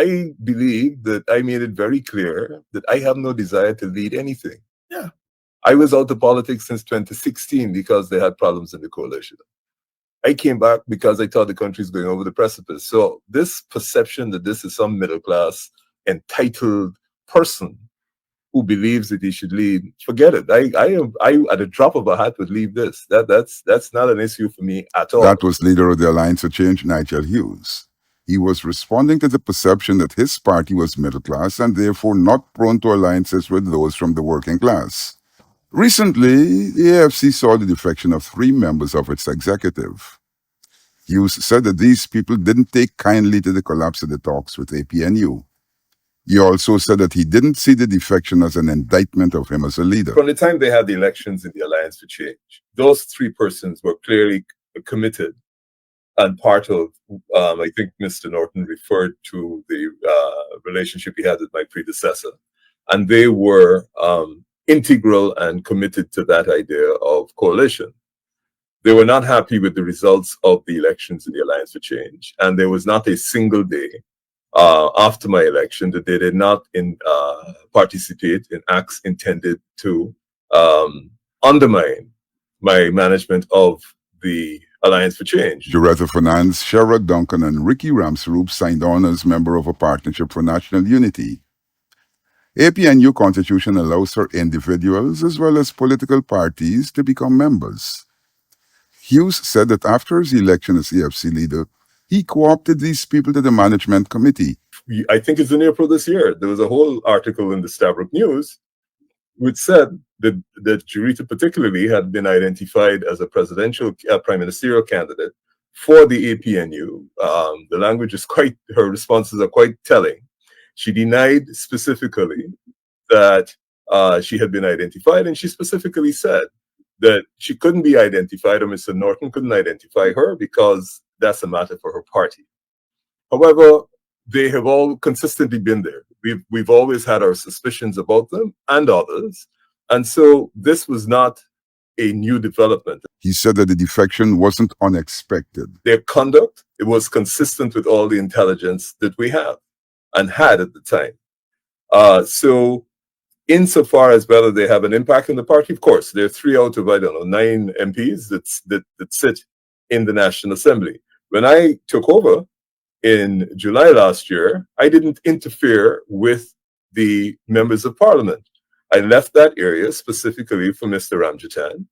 I believe that I made it very clear that I have no desire to lead anything. Yeah. I was out of politics since 2016 because they had problems in the coalition. I came back because I thought the country is going over the precipice. So this perception that this is some middle class entitled person who believes that he should lead, forget it. I at a drop of a hat would leave this. That's not an issue for me at all. That was leader of the Alliance for Change, Nigel Hughes. He was responding to the perception that his party was middle class and therefore not prone to alliances with those from the working class. Recently, the AFC saw the defection of 3 members of its executive. Hughes said that these people didn't take kindly to the collapse of the talks with APNU. He also said that he didn't see the defection as an indictment of him as a leader. From the time they had the elections in the Alliance for Change, those 3 persons were clearly committed and part of, I think Mr. Norton referred to the relationship he had with my predecessor. And they were integral and committed to that idea of coalition. They were not happy with the results of the elections in the Alliance for Change. And there was not a single day after my election that they did not participate in acts intended to undermine my management of the Alliance for Change. Juretha Fernandes, Sherod Duncan, and Ricky Ramsaroop signed on as member of a Partnership for National Unity. APNU constitution allows for individuals as well as political parties to become members. Hughes said that after his election as AFC leader, he co-opted these people to the management committee. I think it's in April this year. There was a whole article in the Stabroek News which said that Juretha particularly had been identified as a presidential, prime ministerial candidate for the APNU. The language is her responses are quite telling. She denied specifically that she had been identified, and she specifically said that she couldn't be identified, or Mr. Norton couldn't identify her because that's a matter for her party. However, they have all consistently been there. We've always had our suspicions about them and others. And so this was not a new development. He said that the defection wasn't unexpected. Their conduct, it was consistent with all the intelligence that we have and had at the time. So insofar as whether they have an impact in the party, of course, there are 3 out of, 9 MPs that sit in the National Assembly. When I took over in July last year, I didn't interfere with the members of parliament. I left that area specifically for Mr. Ramjatan,